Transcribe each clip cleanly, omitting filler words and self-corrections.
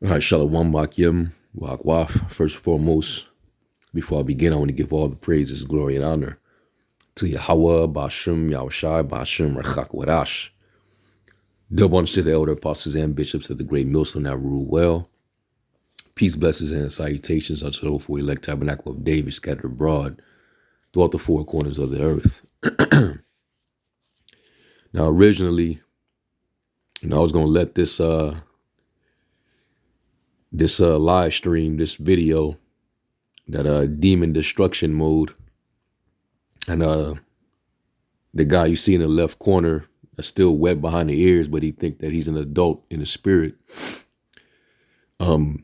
All right, Shalom Bakim, Waf. First and foremost, before I begin, I want to give all the praises, glory, and honor to Yahweh, Bashim, Yahushai, Bashim, Rechak, Wadash. Double honors to the elder apostles and bishops of the great millstone that rule well. Peace, blessings, and salutations unto the hopeful elect tabernacle of David scattered abroad throughout the four corners of the earth. Now, originally, I was going to let this live stream, this video, that demon destruction mode, and the guy you see in the left corner is still wet behind the ears, but he think that he's an adult in the spirit. I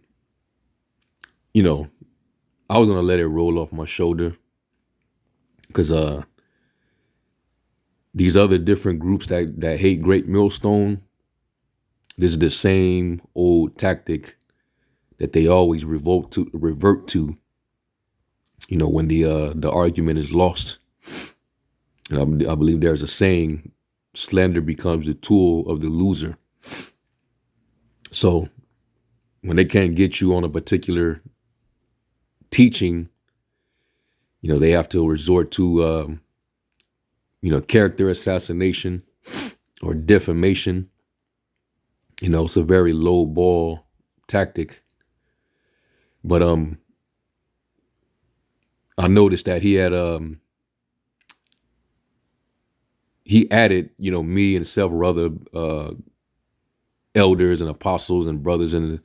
was gonna let it roll off my shoulder because these other different groups that hate Great Millstone, this is the same old tactic that they always revert to, when the argument is lost. And I believe there's a saying, slander becomes the tool of the loser. So when they can't get you on a particular teaching, they have to resort to, character assassination or defamation. It's a very low ball tactic. But I noticed that he added, me and several other elders and apostles and brothers and,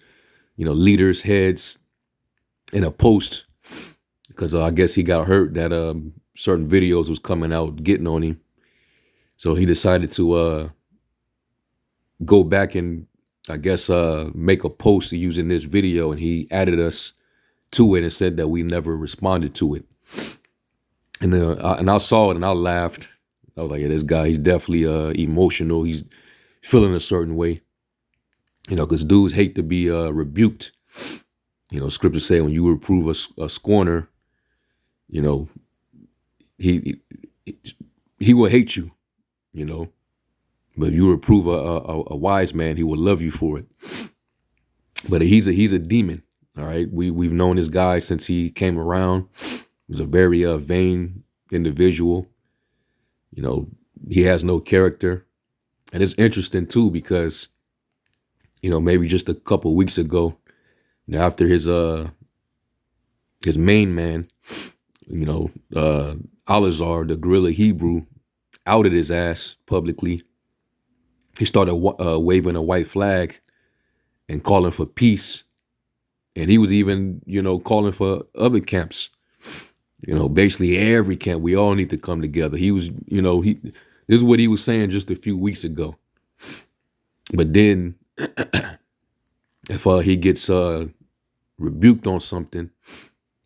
leaders' heads in a post because I guess he got hurt that certain videos was coming out getting on him. So he decided to go back and, I guess, make a post using this video, and he added us to it and said that we never responded to it. And I saw it and I laughed. I was like, yeah, this guy, he's definitely emotional. He's feeling a certain way, because dudes hate to be rebuked. Scriptures say when you reprove a scorner, he will hate you, But if you reprove a wise man, he will love you for it. But he's a demon. All right. We've known this guy since he came around. He's a very vain individual. He has no character. And it's interesting too, because, maybe just a couple of weeks ago, after his main man, Alazar, the guerrilla Hebrew, outed his ass publicly. He started waving a white flag and calling for peace. And he was even, calling for other camps, basically every camp. We all need to come together. He was, this is what he was saying just a few weeks ago. But then if he gets rebuked on something,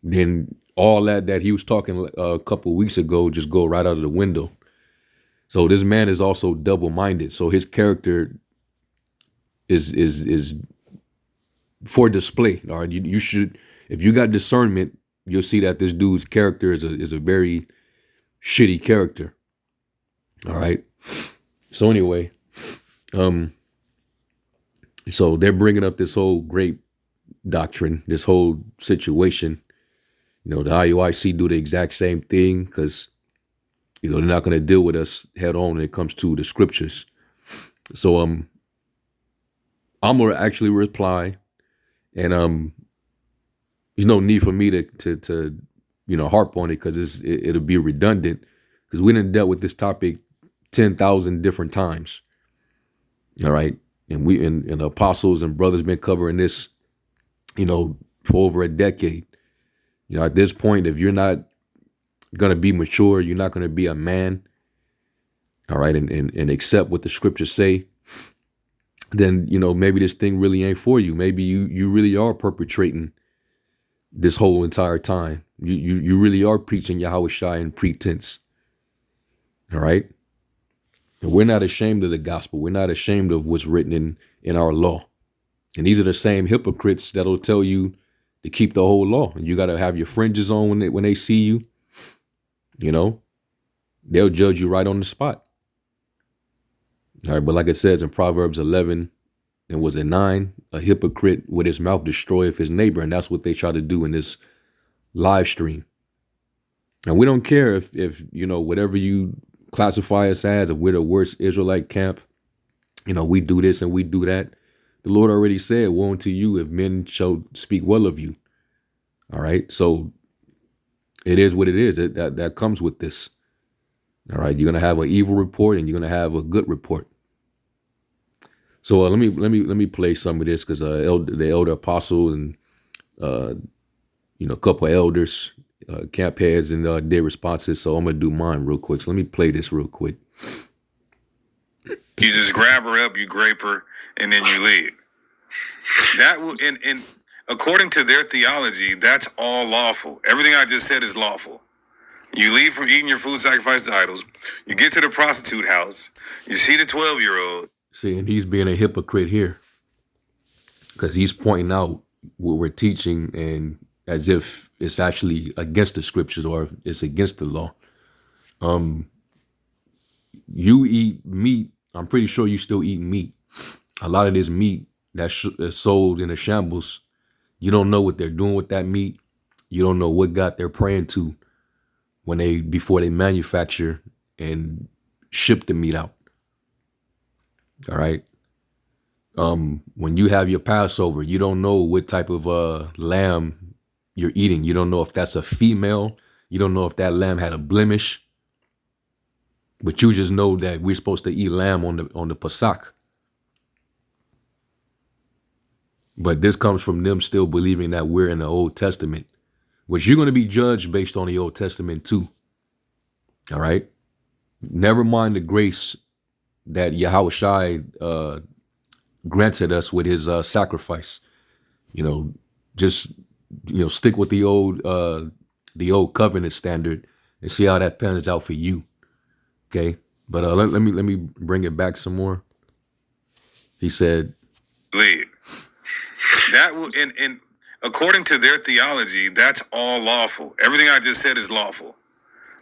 then all that he was talking a couple of weeks ago just go right out of the window. So this man is also double-minded. So his character is for display. All right, you should, if you got discernment, you'll see that this dude's character is a very shitty character. All right. So anyway, so they're bringing up this whole grape doctrine, this whole situation. The IUIC do the exact same thing because, they're not going to deal with us head on when it comes to the scriptures. So I'm going to actually reply, and there's no need for me to harp on it because it'll be redundant because we done dealt with this topic 10,000 different times. All right. And we and the apostles and brothers been covering this, for over a decade. At this point, if you're not going to be mature, you're not going to be a man. All right. And accept what the scriptures say, then, maybe this thing really ain't for you. Maybe you really are perpetrating this whole entire time. You really are preaching Yahushai in pretense. All right. And we're not ashamed of the gospel. We're not ashamed of what's written in our law. And these are the same hypocrites that'll tell you to keep the whole law. And you got to have your fringes on when they see you. They'll judge you right on the spot. All right. But like it says in Proverbs 11, and was it 9? A hypocrite with his mouth destroyeth his neighbor. And that's what they try to do in this live stream. And we don't care if whatever you classify us as, if we're the worst Israelite camp, we do this and we do that. The Lord already said, woe unto you if men shall speak well of you. All right. So it is what it is. That comes with this. All right. You're going to have an evil report and you're going to have a good report. So let me play some of this because the elder apostle and a couple of elders, camp heads, and their responses. So I'm gonna do mine real quick. So let me play this real quick. You just grab her up, you grape her, and then you leave. That will, and according to their theology, that's all lawful. Everything I just said is lawful. You leave from eating your food sacrificed to idols. You get to the prostitute house. You see the 12-year-old. See, and he's being a hypocrite here because he's pointing out what we're teaching and as if it's actually against the scriptures or it's against the law. You eat meat. I'm pretty sure you still eat meat. A lot of this meat that's sold in the shambles, you don't know what they're doing with that meat. You don't know what God they're praying to before they manufacture and ship the meat out. All right. When you have your Passover, you don't know what type of lamb you're eating. You don't know if that's a female. You don't know if that lamb had a blemish. But you just know that we're supposed to eat lamb on the Pesach. But this comes from them still believing that we're in the Old Testament, which you're going to be judged based on the Old Testament too. All right. Never mind the grace that Yahushua granted us with his sacrifice. Just stick with the old covenant standard and see how that pans out for you. Okay, but let me bring it back some more. He said, "Leave." That will, and according to their theology, that's all lawful. Everything I just said is lawful.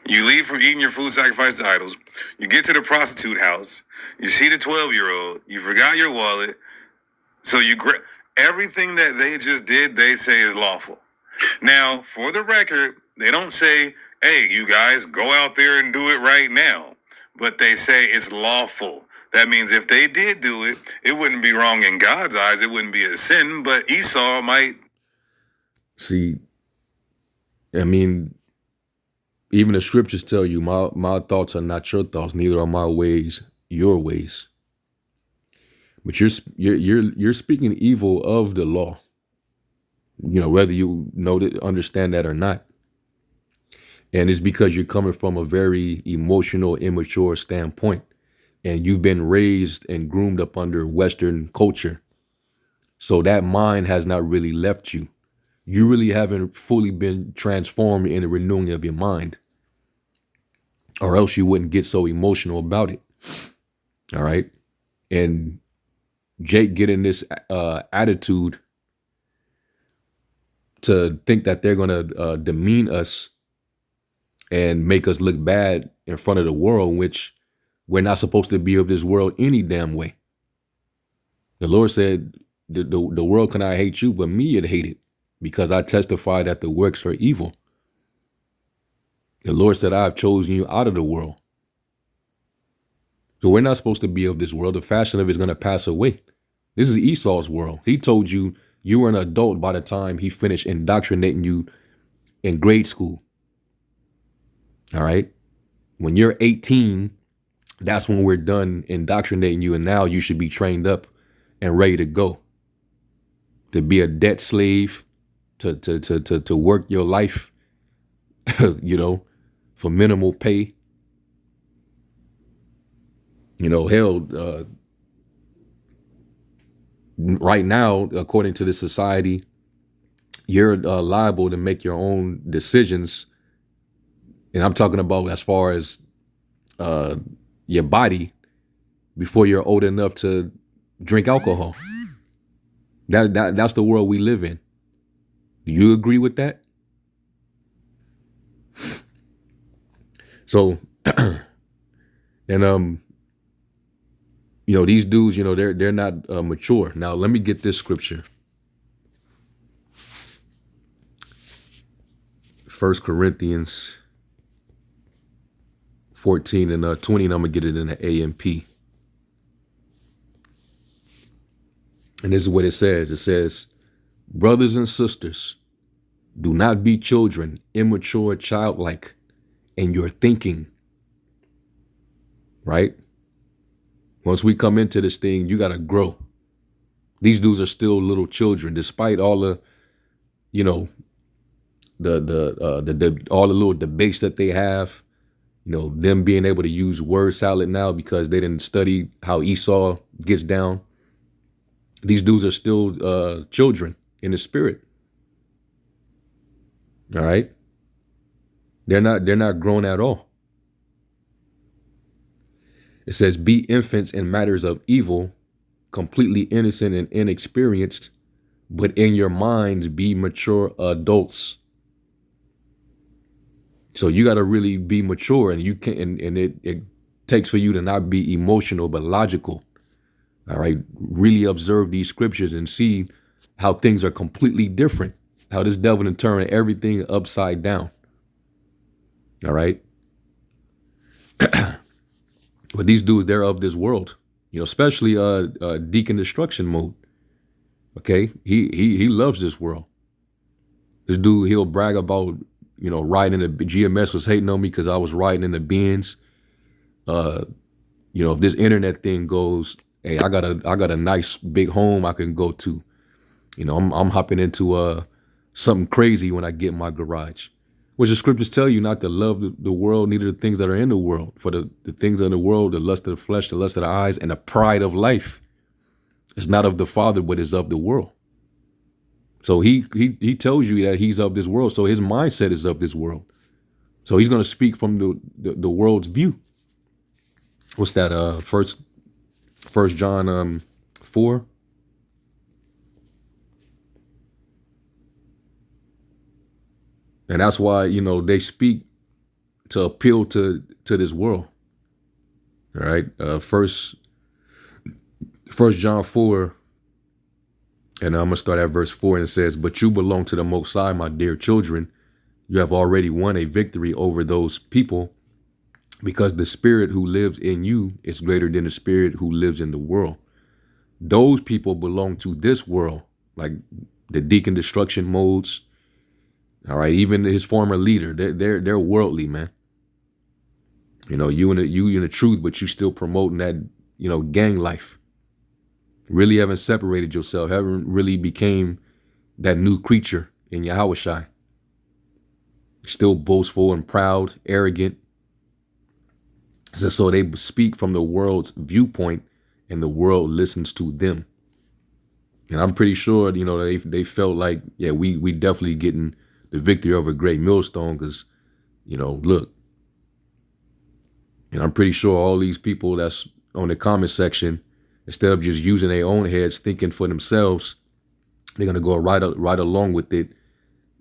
You leave from eating your food sacrificed to idols. You get to the prostitute house. You see the 12-year-old. You forgot your wallet. So everything that they just did, they say is lawful. Now, for the record, they don't say, hey, you guys, go out there and do it right now. But they say it's lawful. That means if they did do it, it wouldn't be wrong in God's eyes. It wouldn't be a sin, but Esau might. See, I mean, even the scriptures tell you my thoughts are not your thoughts, neither are my ways your ways. But you're speaking evil of the law. Whether you understand that or not. And it's because you're coming from a very emotional, immature standpoint. And you've been raised and groomed up under Western culture. So that mind has not really left you. You really haven't fully been transformed in the renewing of your mind. Or else you wouldn't get so emotional about it. All right. And Jake getting this attitude to think that they're going to demean us and make us look bad in front of the world, which we're not supposed to be of this world any damn way. The Lord said, the world cannot hate you, but me it hate it, because I testify that the works are evil. The Lord said, I have chosen you out of the world. So we're not supposed to be of this world. The fashion of it is going to pass away. This is Esau's world. He told you you were an adult by the time he finished indoctrinating you in grade school. All right. When you're 18, that's when we're done indoctrinating you. And now you should be trained up and ready to go. To be a debt slave, to work your life, for minimal pay. Hell, right now, according to the society, you're liable to make your own decisions. And I'm talking about as far as your body before you're old enough to drink alcohol. That's the world we live in. Do you agree with that? So, and these dudes, they're not mature. Now let me get this scripture. 1 Corinthians 14 and 20, and I'm gonna get it in the AMP. And this is what it says. It says, brothers and sisters, do not be children, immature, childlike in your thinking. Right? Once we come into this thing, you gotta grow. These dudes are still little children, despite all the, all the little debates that they have. Them being able to use word salad now because they didn't study how Esau gets down. These dudes are still children in the spirit. All right. They're not grown at all. It says, be infants in matters of evil, completely innocent and inexperienced, but in your minds be mature adults. So you got to really be mature, and you can, and it takes for you to not be emotional, but logical. All right. Really observe these scriptures and see how things are completely different, how this devil can turn everything upside down. All right. But these dudes, they're of this world, especially Deacon Destruction Mode. Okay. He loves this world. This dude, he'll brag about, riding in the GMS was hating on me because I was riding in the Benz. If this internet thing goes, hey, I got a nice big home I can go to. I'm hopping into something crazy when I get in my garage. Which the scriptures tell you not to love the world, neither the things that are in the world. For the things in the world, the lust of the flesh, the lust of the eyes, and the pride of life. It's not of the Father, but it's of the world. So he tells you that he's of this world. So his mindset is of this world. So he's going to speak from the world's view. What's that? First John 4. And that's why, they speak to appeal to this world. All right. First John 4. And I'm going to start at verse 4. And it says, but you belong to the Most High, my dear children. You have already won a victory over those people, because the spirit who lives in you is greater than the spirit who lives in the world. Those people belong to this world, like the Deacon Destruction Modes. All right, even his former leader, they're worldly, man. You in the truth, but you still promoting that, gang life. Really haven't separated yourself, haven't really became that new creature in Yahushai. Still boastful and proud, arrogant. So they speak from the world's viewpoint, and the world listens to them. And I'm pretty sure, they felt like, yeah, we definitely getting the victory over Great Millstone, because, look, and I'm pretty sure all these people that's on the comment section, instead of just using their own heads, thinking for themselves, they're gonna go right along with it,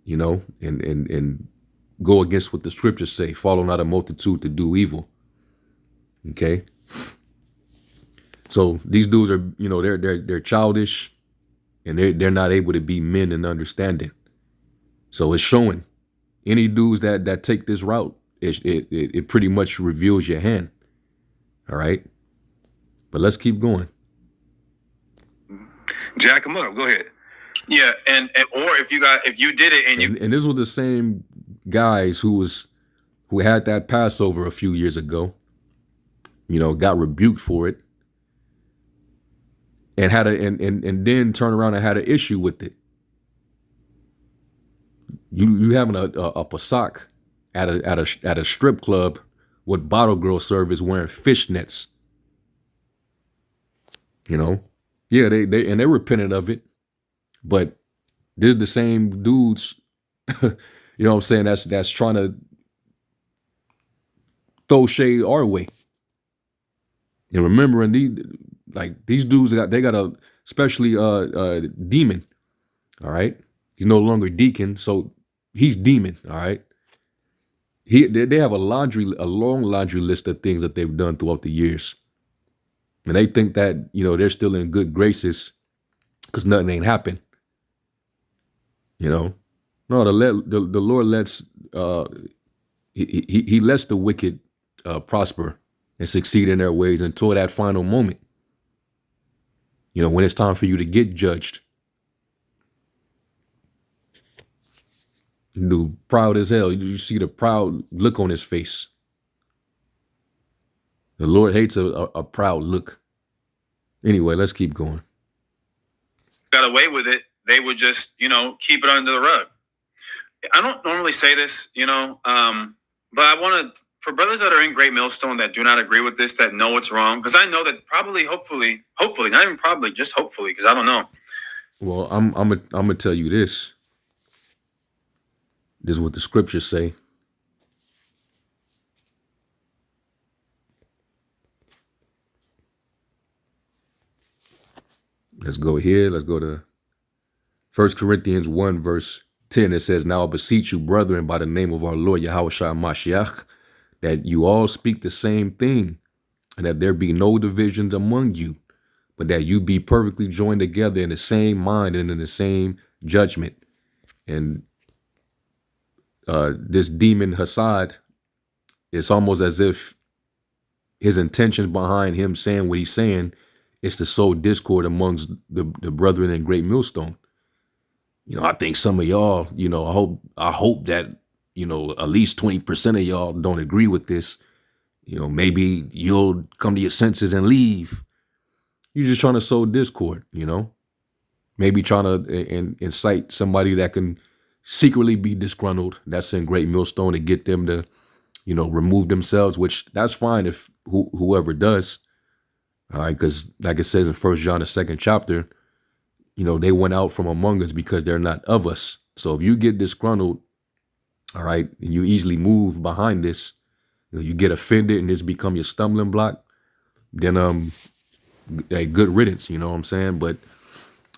and go against what the scriptures say. Follow not a multitude to do evil. Okay. So these dudes are, they're childish, and they're not able to be men in understanding. So it's showing any dudes that take this route, it pretty much reveals your hand. All right. But let's keep going. Jack them up. Go ahead. Yeah, and or if you did it and this was the same guys who had that Passover a few years ago, got rebuked for it, and had and then turned around and had an issue with it. You having a Pasak at a strip club with bottle girl service wearing fishnets. Yeah, they repented of it, but there's the same dudes, you know what I'm saying, that's trying to throw shade our way. And remembering these dudes got a especially demon. All right, he's no longer deacon, so he's demon. All right, they have a long laundry list of things that they've done throughout the years. And they think that, they're still in good graces because nothing ain't happened. No, the Lord lets he lets the wicked prosper and succeed in their ways until that final moment. When it's time for you to get judged. Dude, proud as hell. You see the proud look on his face. The Lord hates a proud look. Anyway, let's keep going. Got away with it, they would just, keep it under the rug. I don't normally say this, but I want to, for brothers that are in Great Millstone that do not agree with this, that know it's wrong, because I know that probably, hopefully, not even probably, just hopefully, because I don't know. Well, I'm gonna tell you this. This is what the scriptures say. Let's go here. Let's go to 1 Corinthians 1, verse 10. It says, "Now I beseech you, brethren, by the name of our Lord Yahushua Mashiach, that you all speak the same thing, and that there be no divisions among you, but that you be perfectly joined together in the same mind and in the same judgment." And this demon Hassad, it's almost as if his intention behind him saying what he's saying is to sow discord amongst the brethren in Great Millstone. I think some of y'all, I hope that, at least 20% of y'all don't agree with this. Maybe you'll come to your senses and leave. You're just trying to sow discord, maybe trying to incite somebody that can secretly be disgruntled that's in Great Millstone to get them to, remove themselves, which that's fine if whoever does. All right, because like it says in 1 John, the 2nd chapter, they went out from among us because they're not of us. So if you get disgruntled, all right, and you easily move behind this, you get offended and this become your stumbling block, then a good riddance, you know what I'm saying? But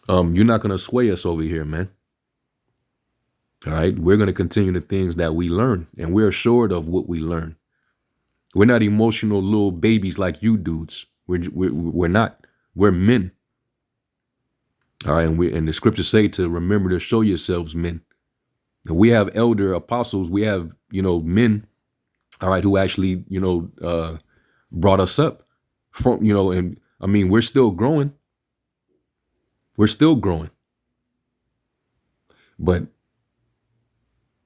you're not gonna sway us over here, man. All right, we're gonna continue the things that we learn, and we're assured of what we learn. We're not emotional little babies like you dudes. We're not. We're men. All right, and the scriptures say to remember to show yourselves men. And we have elder apostles. We have men. All right, who actually brought us up from and I mean we're still growing. We're still growing. But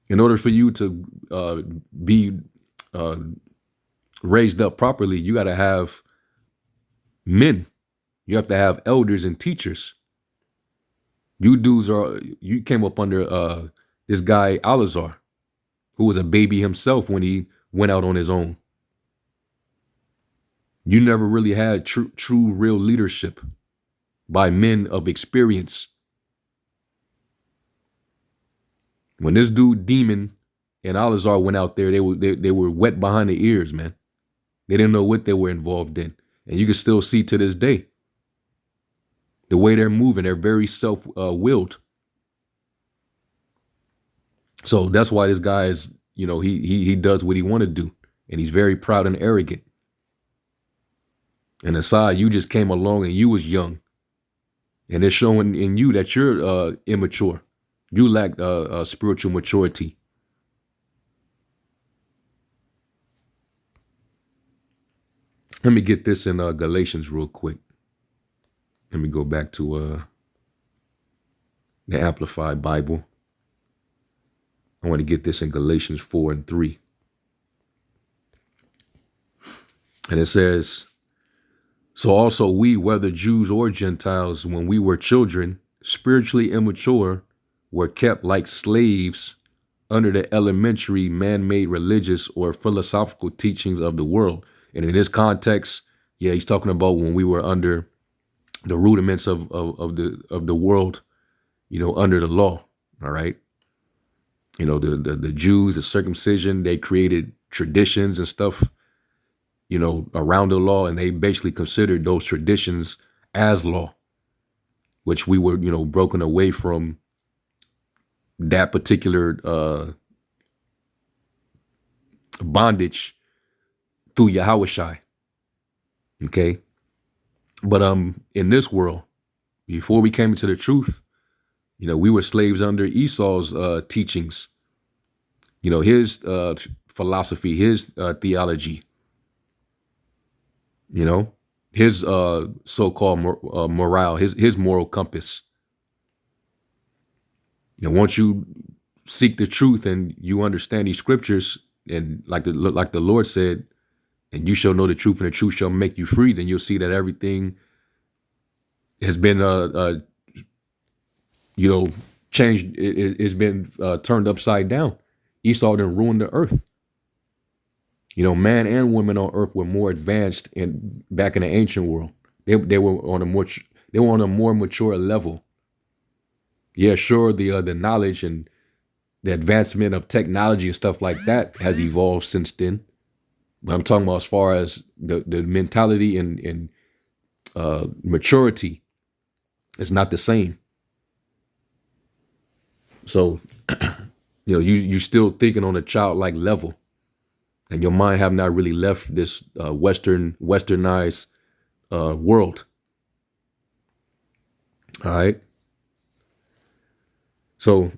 in order for you to be raised up properly, you got to have men. You have to have elders and teachers. You came up under this guy Alazar, who was a baby himself when he went out on his own. You never really had true real leadership by men of experience. When this dude Demon and Alazar went out there, they were wet behind the ears, man. They didn't know what they were involved in. And you can still see to this day the way they're moving. They're very self-willed. So that's why this guy is, he does what he want to do. And he's very proud and arrogant. And aside, you just came along and you was young. And it's showing in you that you're immature. You lack spiritual maturity. Let me get this in Galatians real quick. Let me go back to the Amplified Bible. I want to get this in Galatians 4 and 3. And it says, "So also we, whether Jews or Gentiles, when we were children, spiritually immature, were kept like slaves under the elementary man-made religious or philosophical teachings of the world." And in this context, yeah, he's talking about when we were under the rudiments of the world, under the law. All right. The Jews, the circumcision, they created traditions and stuff, around the law, and they basically considered those traditions as law, which we were, broken away from that particular bondage through Yahushai. Okay. But in this world, before we came into the truth, we were slaves under Esau's teachings. His philosophy, his theology. His so-called morale, his moral compass. Once you seek the truth and you understand these scriptures, and like the Lord said, and you shall know the truth, and the truth shall make you free, then you'll see that everything has been changed. It's been turned upside down. Esau done ruined the earth. Man and woman on earth were more advanced back in the ancient world. They were on a more mature level. Yeah, sure, the knowledge and the advancement of technology and stuff like that has evolved since then. But I'm talking about as far as the mentality and maturity, it's not the same. So, you still thinking on a childlike level, and your mind have not really left this westernized world. All right. So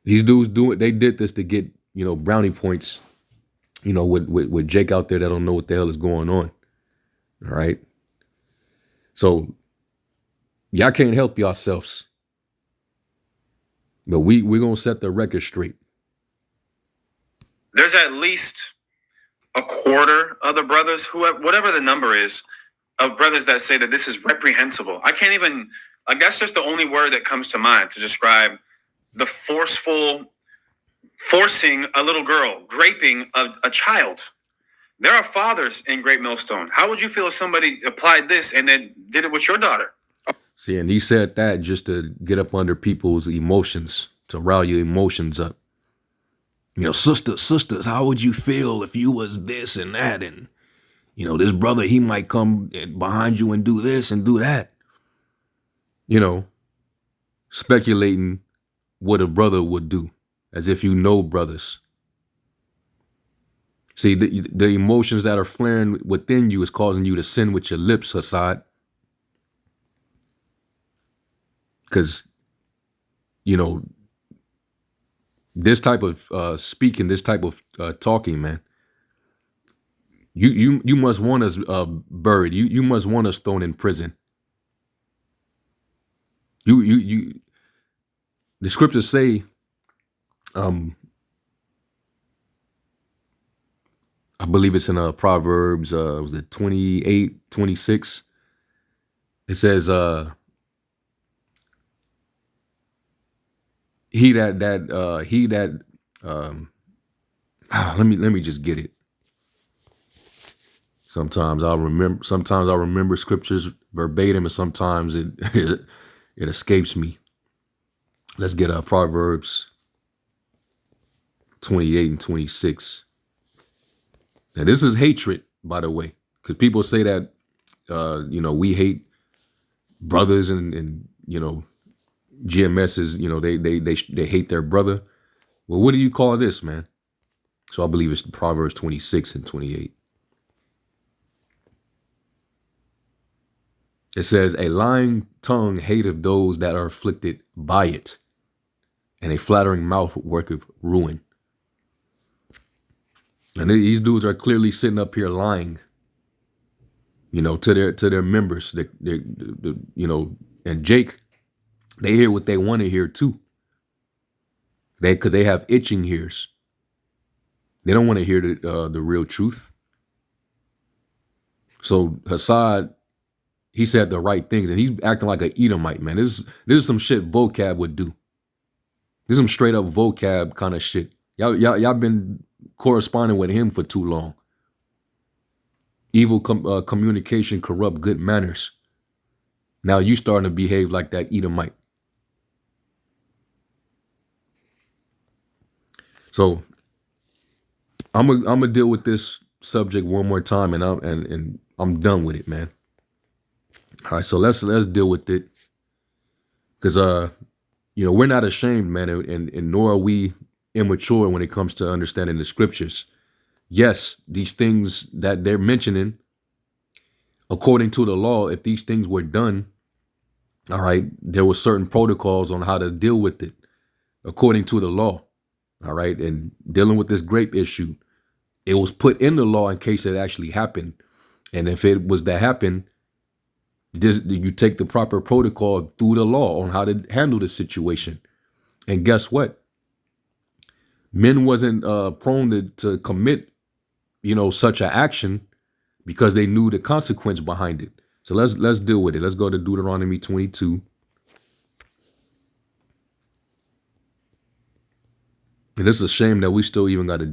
these dudes they did this to get, brownie points, with Jake out there that don't know what the hell is going on. All right. So y'all can't help yourselves. But we're going to set the record straight. There's at least a quarter of the brothers, whatever the number is, of brothers that say that this is reprehensible. I guess that's the only word that comes to mind to describe the forcing a little girl, raping a child. There are fathers in Great Millstone. How would you feel if somebody applied this and then did it with your daughter? See, and he said that just to get up under people's emotions, to rile your emotions up. Sisters, how would you feel if you was this and that? And, this brother, he might come behind you and do this and do that. Speculating what a brother would do, as if brothers. See, the emotions that are flaring within you is causing you to sin with your lips, Hassad. Because, this type of speaking, this type of talking, man, you must want us buried. You must want us thrown in prison. The scriptures say, I believe it's in Proverbs, was it 28, 26? It says, let me just get it. Sometimes I'll remember scriptures verbatim, and sometimes it escapes me. Let's get Proverbs 28 and 26. Now this is hatred, by the way, because people say that we hate brothers and GMSs, they hate their brother. Well, what do you call this, man? So I believe it's Proverbs 26 and 28. It says, a lying tongue hateth those that are afflicted by it, and a flattering mouth worketh ruin. And these dudes are clearly sitting up here lying, to their members. And Jake, they hear what they want to hear too. Because they have itching ears. They don't want to hear the real truth. So Hassad, he said the right things, and he's acting like an Edomite, man. This is some shit vocab would do. This is some straight up vocab kind of shit. Y'all been corresponding with him for too long. Evil communication corrupt good manners. Now you starting to behave like that Edomite. So I'm gonna deal with this subject one more time, and I'm done with it, man. All right, so let's deal with it, because we're not ashamed, man, and nor are we immature when it comes to understanding the scriptures. Yes, these things that they're mentioning, according to the law, if these things were done, all right, there were certain protocols on how to deal with it according to the law. All right. And dealing with this grape issue, it was put in the law in case it actually happened. And if it was to happen, you take the proper protocol through the law on how to handle the situation. And guess what? Men wasn't prone to commit, such an action because they knew the consequence behind it. So let's deal with it. Let's go to Deuteronomy 22. And it's a shame that we still even got to,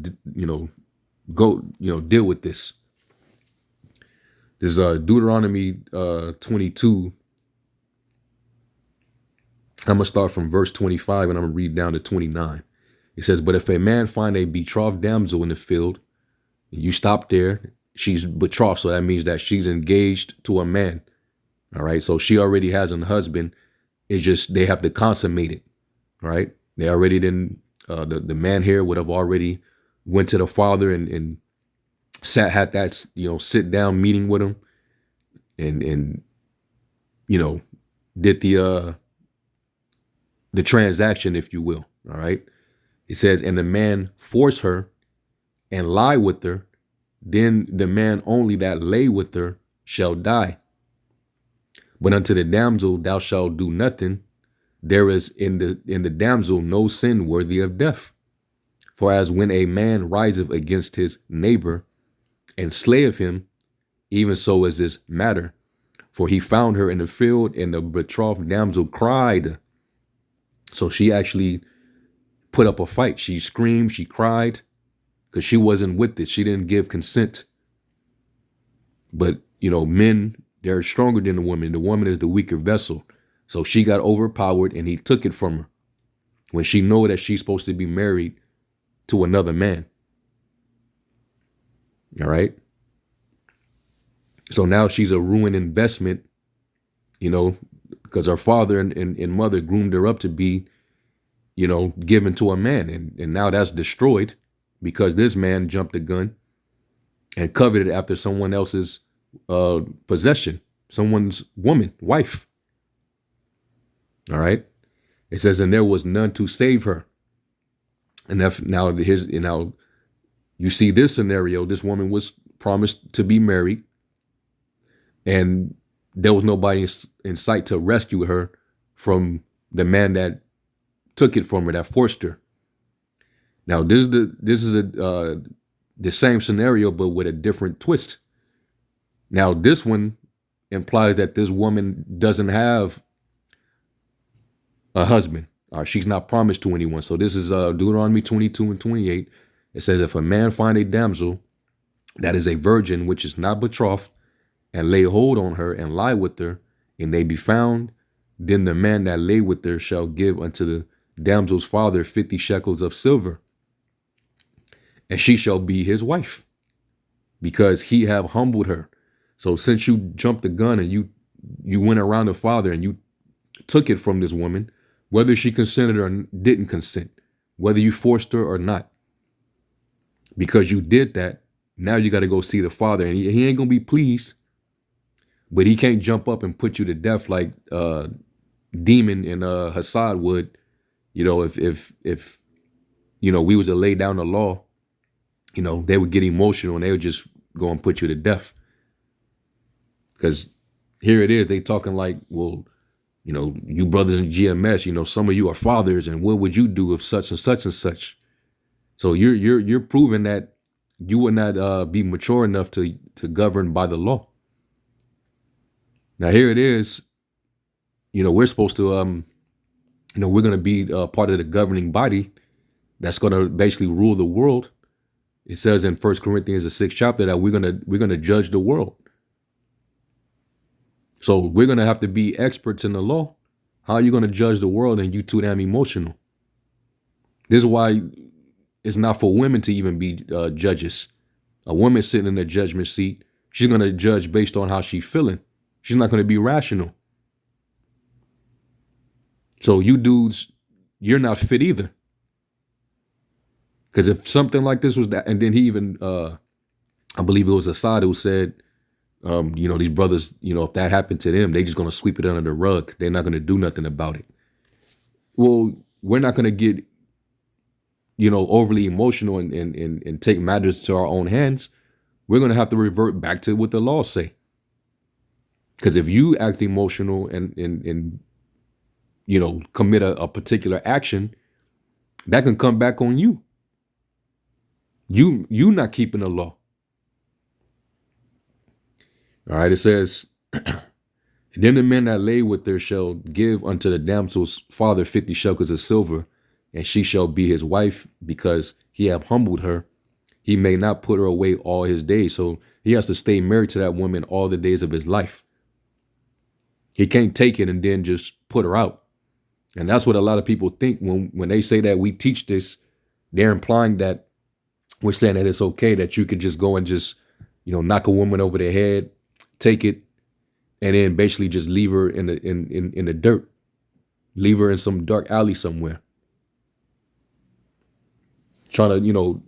deal with this. This is Deuteronomy 22. I'm going to start from verse 25 and I'm going to read down to 29. It says, but if a man find a betrothed damsel in the field, you stop there, she's betrothed. So that means that she's engaged to a man. All right. So she already has a husband. It's just they have to consummate it. All right. They already didn't, the man here would have already went to the father and had that, sit down meeting with him and did the transaction, if you will. All right. It says, and the man force her and lie with her, then the man only that lay with her shall die. But unto the damsel thou shalt do nothing. There is in the damsel no sin worthy of death. For as when a man riseth against his neighbor and slayeth him, even so is this matter. For he found her in the field, and the betrothed damsel cried. So she actually put up a fight. She screamed, she cried, because she wasn't with it. She didn't give consent. But, men, they're stronger than the woman. The woman is the weaker vessel. So she got overpowered and he took it from her when she know that she's supposed to be married to another man. All right. So now she's a ruined investment, because her father and mother groomed her up to be, given to a man. And now that's destroyed because this man jumped the gun and coveted it after someone else's possession, someone's woman, wife. All right. It says, and there was none to save her. And now you see this scenario. This woman was promised to be married, and there was nobody in sight to rescue her from the man that took it from her, that forced her. Now this is the same scenario, but with a different twist. Now this one implies that this woman doesn't have a husband. She's not promised to anyone. So this is Deuteronomy 22 and 28. It says, if a man find a damsel that is a virgin, which is not betrothed, and lay hold on her and lie with her, and they be found, then the man that lay with her shall give unto the damsel's father 50 shekels of silver, and she shall be his wife, because he have humbled her. So since you jumped the gun and you went around the father and you took it from this woman, whether she consented or didn't consent, whether you forced her or not, because you did that, now you got to go see the father, and he ain't gonna be pleased, but he can't jump up and put you to death like Demon and Hassad would. If we was to lay down the law, they would get emotional and they would just go and put you to death. Because here it is, they talking like, well, you brothers in GMS, some of you are fathers, and what would you do if such and such and such? So you're proving that you would not be mature enough to govern by the law. Now here it is, we're supposed to, we're going to be part of the governing body that's going to basically rule the world. It says in 1 Corinthians, the 6th chapter, that we're going to judge the world. So we're going to have to be experts in the law. How are you going to judge the world and you too damn emotional? This is why it's not for women to even be judges. A woman sitting in the judgment seat, she's going to judge based on how she's feeling. She's not going to be rational. So you dudes, you're not fit either. Because if something like this was that, and then he even, I believe it was Assad who said, These brothers, if that happened to them, they just gonna sweep it under the rug. They're not gonna do nothing about it. Well, we're not gonna get, overly emotional and take matters to our own hands. We're gonna have to revert back to what the laws say. Because if you act emotional and commit a particular action, that can come back on you. You not keeping the law. All right, it says, then the men that lay with her shall give unto the damsel's father 50 shekels of silver, and she shall be his wife, because he have humbled her. He may not put her away all his days. So he has to stay married to that woman all the days of his life. He can't take it and then just put her out. And that's what a lot of people think when they say that we teach this. They're implying that we're saying that it's okay that you could just go and just, knock a woman over the head, take it, and then basically just leave her in the dirt, leave her in some dark alley somewhere, trying to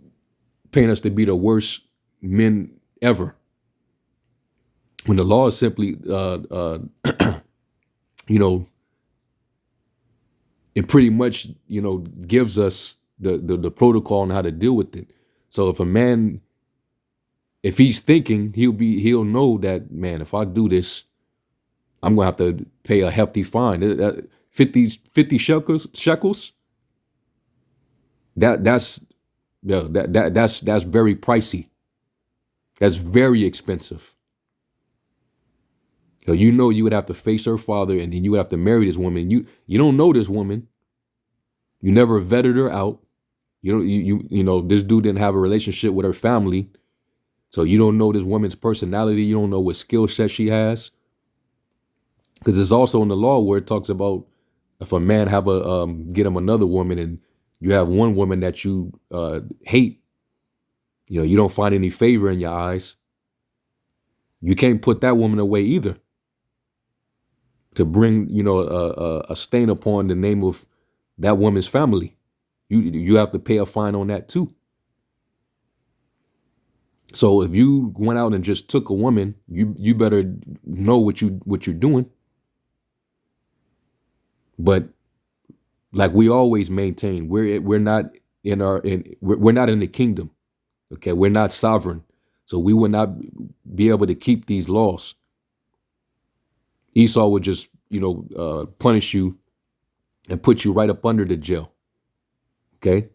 paint us to be the worst men ever. When the law is simply, it pretty much, gives us the protocol on how to deal with it. So if a man, if he's thinking, he'll know that, man, if I do this, I'm gonna have to pay a hefty fine. 50 shekels. That's very pricey. That's very expensive. So you would have to face her father, and then you would have to marry this woman. You don't know this woman. You never vetted her out. This dude didn't have a relationship with her family. So you don't know this woman's personality. You don't know what skill set she has. Because it's also in the law where it talks about if a man have get him another woman, and you have one woman that you hate, you don't find any favor in your eyes, you can't put that woman away either. To bring, a stain upon the name of that woman's family, you have to pay a fine on that too. So if you went out and just took a woman, you better know what you're doing. But like we always maintain, we're not we're not in the kingdom. Okay, we're not sovereign, so we will not be able to keep these laws. Esau would just punish you and put you right up under the jail. Okay,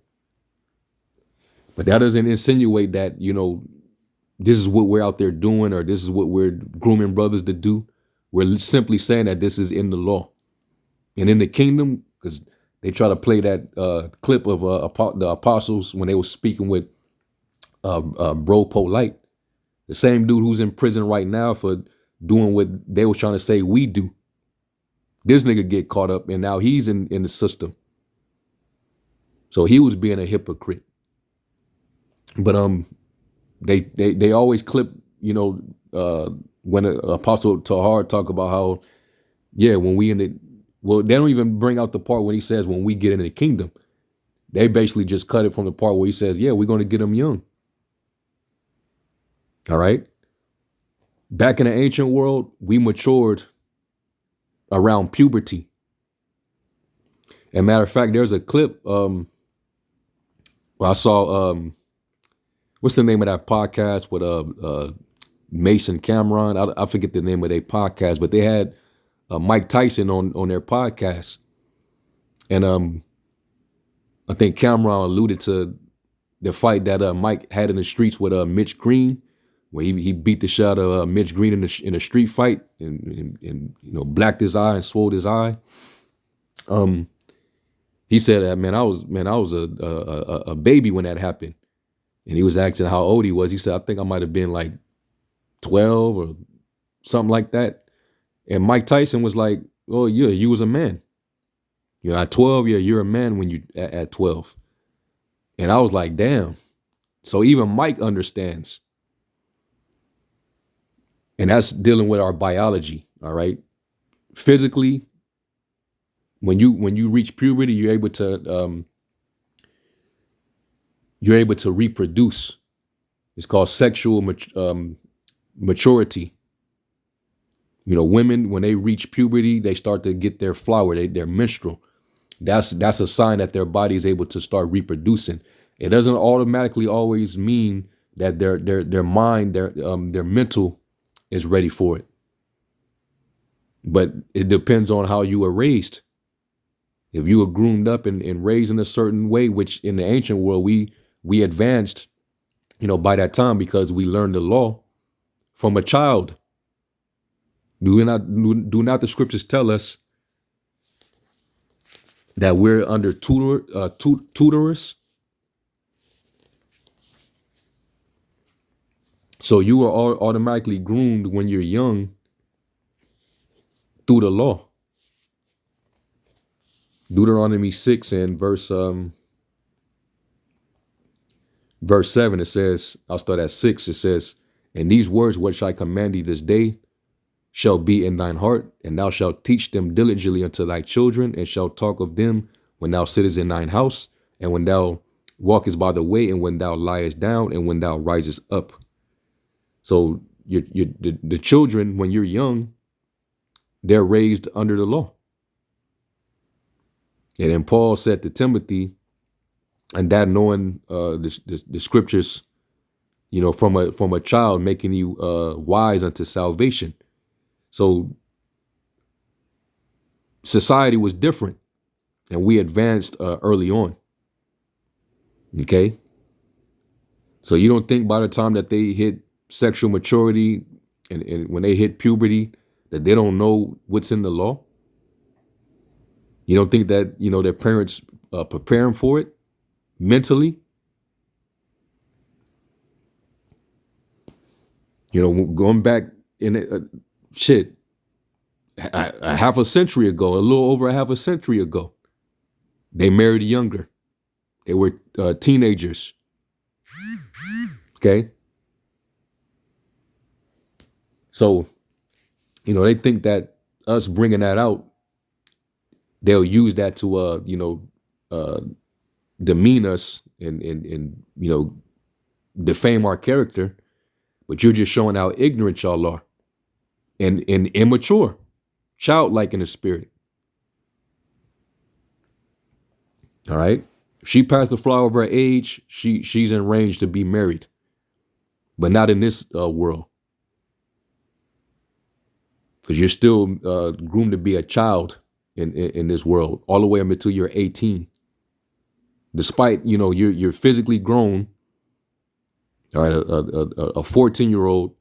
but that doesn't insinuate that this is what we're out there doing, or this is what we're grooming brothers to do. We're simply saying that this is in the law. And in the kingdom, because they try to play that clip of the apostles when they were speaking with Bro Polite, the same dude who's in prison right now for doing what they were trying to say we do. This nigga get caught up, and now he's in the system. So he was being a hypocrite. But they always clip, when Apostle Tahar talk about how, when we in the, well, they don't even bring out the part when he says when we get into the kingdom. They basically just cut it from the part where he says, we're going to get them young. All right. Back in the ancient world, we matured around puberty. And matter of fact, there's a clip where I saw, what's the name of that podcast with Mason Cameron? I forget the name of their podcast, but they had Mike Tyson on their podcast. And I think Cameron alluded to the fight that Mike had in the streets with Mitch Green, where he beat the shit out of Mitch Green in a street fight and blacked his eye and swelled his eye. He said that, man, I was a baby when that happened. And he was asking how old he was. He said, I think I might have been like 12 or something like that. And Mike Tyson was like, oh, yeah, you was a man. At 12, you're a man when you at 12. And I was like, damn. So even Mike understands. And that's dealing with our biology, all right? Physically, when you reach puberty, you're able to reproduce. It's called sexual maturity. Women, when they reach puberty, they start to get their flower, their menstrual. That's a sign that their body is able to start reproducing. It doesn't automatically always mean that their mind, their mental is ready for it. But it depends on how you were raised. If you were groomed up and raised in a certain way, which in the ancient world we advanced, by that time because we learned the law from a child. Do not the scriptures tell us that we're under tutors? So you are automatically groomed when you're young through the law. Deuteronomy 6 and verse 7, it says, I'll start at 6, it says, and these words which I command thee this day shall be in thine heart, and thou shalt teach them diligently unto thy children, and shalt talk of them when thou sittest in thine house, and when thou walkest by the way, and when thou liest down, and when thou risest up. So the children, when you're young, they're raised under the law. And then Paul said to Timothy, and that knowing the scriptures, from a child, making you wise unto salvation. So society was different, and we advanced early on. Okay. So you don't think by the time that they hit sexual maturity and when they hit puberty that they don't know what's in the law? You don't think that, their parents prepare them for it mentally? Going back in a half a century ago, a little over a half a century ago, they married younger. They were teenagers. Okay. So, they think that us bringing that out, they'll use that to, demean us and defame our character. But you're just showing how ignorant y'all are and immature, childlike in the spirit. All right. If she passed the flower of her age, she's in range to be married, but not in this world. Because you're still groomed to be a child in this world all the way up until you're 18. Despite, you're physically grown. All right. A 14-year-old,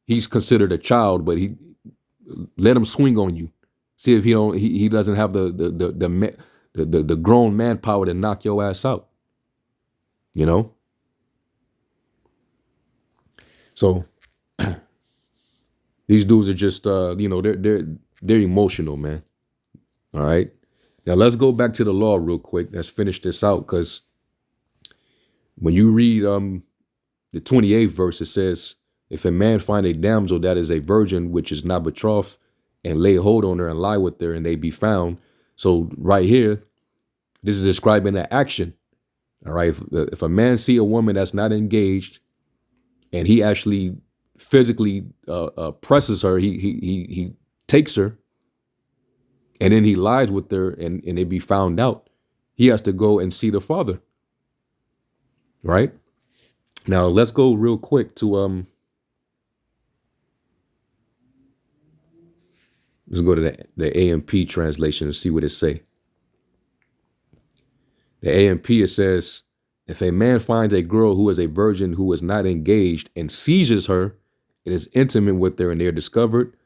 he's considered a child, but he let him swing on you. See if he doesn't have the grown manpower to knock your ass out. So these dudes are just they're emotional, man. All right. Now let's go back to the law real quick. Let's finish this out, because when you read the 28th verse, it says, if a man find a damsel that is a virgin, which is not betrothed, and lay hold on her and lie with her, and they be found. So right here, this is describing an action. All right. If a man see a woman that's not engaged, and he actually physically presses her, he takes her, and then he lies with her, and it be found out, he has to go and see the father. Right. Now let's go real quick to let's go to the AMP translation and see what it say. The AMP, it says, if a man finds a girl who is a virgin who is not engaged and seizes her and is intimate with her, and they are discovered,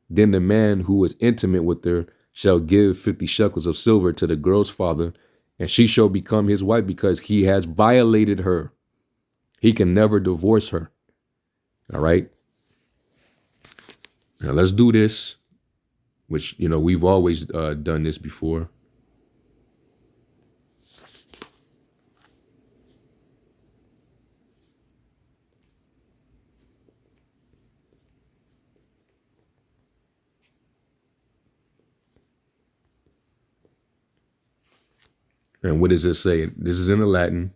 then the man who is intimate with her shall give 50 shekels of silver to the girl's father, and she shall become his wife, because he has violated her. He can never divorce her. All right. Now let's do this, which, we've always done this before. And what does it say? This is in the Latin.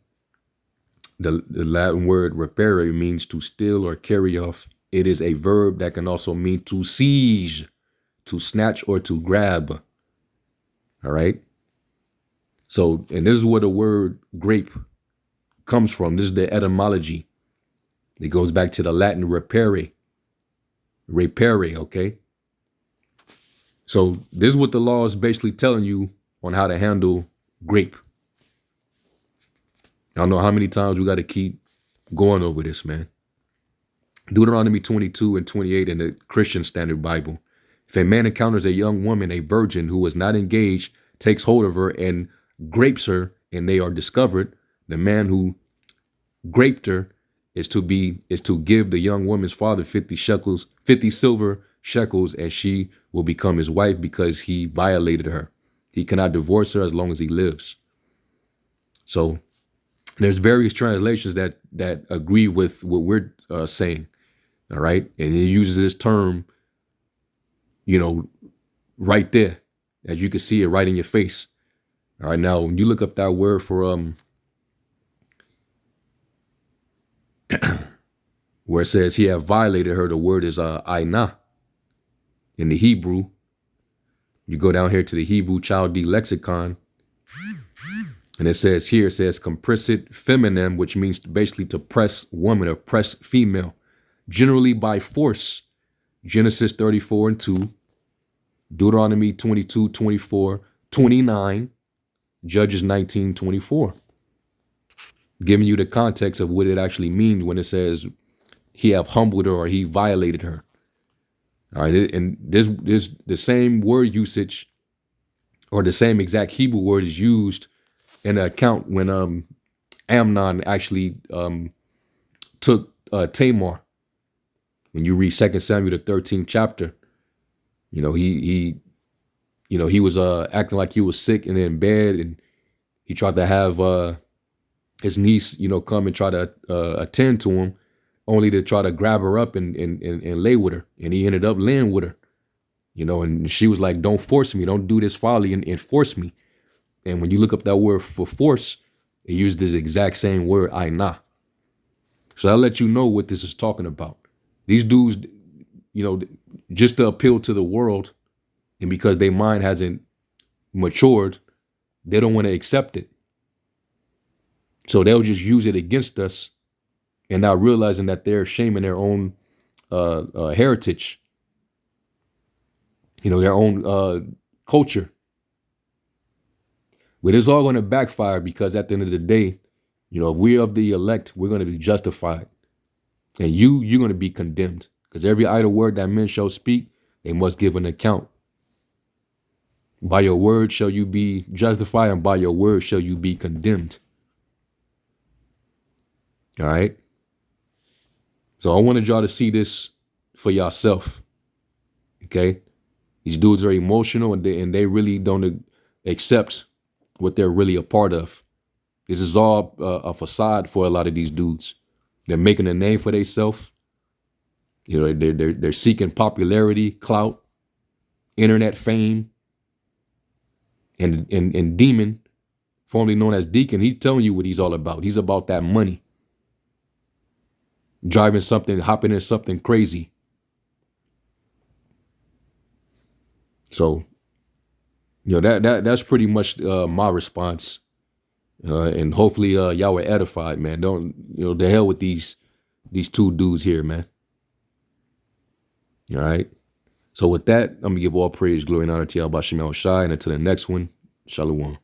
The Latin word reperere means to steal or carry off. It is a verb that can also mean to seize to snatch, or to grab. All right. So, and this is where the word grape comes from. This is the etymology. It goes back to the Latin repere. Repere, okay? So this is what the law is basically telling you on how to handle grape. I don't know how many times we got to keep going over this, man. Deuteronomy 22 and 28 in the Christian Standard Bible. If a man encounters a young woman, a virgin who is not engaged, takes hold of her and grapes her, and they are discovered, the man who graped her is to give the young woman's father 50 silver shekels, and she will become his wife because he violated her. He cannot divorce her as long as he lives. So there's various translations that agree with what we're saying. All right. And he uses this term, right there, as you can see it right in your face. All right. Now, when you look up that word for where it says he have violated her, the word is aina in the Hebrew. You go down here to the Hebrew Chaldee lexicon, and it says comprissit feminine, which means basically to press woman or press female, generally by force. Genesis 34 and 2, Deuteronomy 22, 24, 29, Judges 19, 24. Giving you the context of what it actually means when it says he have humbled her or he violated her. All right, and this the same word usage or the same exact Hebrew word is used in the account when Amnon actually took Tamar. When you read 2 Samuel, the 13th chapter, he was acting like he was sick and in bed, and he tried to have his niece, come and try to attend to him, only to try to grab her up and lay with her. And he ended up laying with her, and she was like, don't force me. Don't do this folly and force me. And when you look up that word for force, it used this exact same word, aina. So I'll let you know what this is talking about. These dudes, just to appeal to the world, and because their mind hasn't matured, they don't want to accept it. So they'll just use it against us and not realizing that they're shaming their own heritage, their own culture. But it's all going to backfire because at the end of the day, if we're of the elect, we're going to be justified. And you're going to be condemned, because every idle word that men shall speak, they must give an account. By your word shall you be justified, and by your word shall you be condemned. All right. So I wanted y'all to see this for yourself. Okay. These dudes are emotional, and they really don't accept what they're really a part of. This is all a facade for a lot of these dudes. They're making a name for themselves. They're seeking popularity, clout, internet fame. And Demon, formerly known as Deacon, he's telling you what he's all about. He's about that money. Driving something, hopping in something crazy. So, that's pretty much my response. And hopefully y'all were edified, man. Don't, the hell with these two dudes here, man. All right. So with that, I'm going to give all praise, glory, and honor to Yahweh Shem El Shai. And until the next one, Shalom.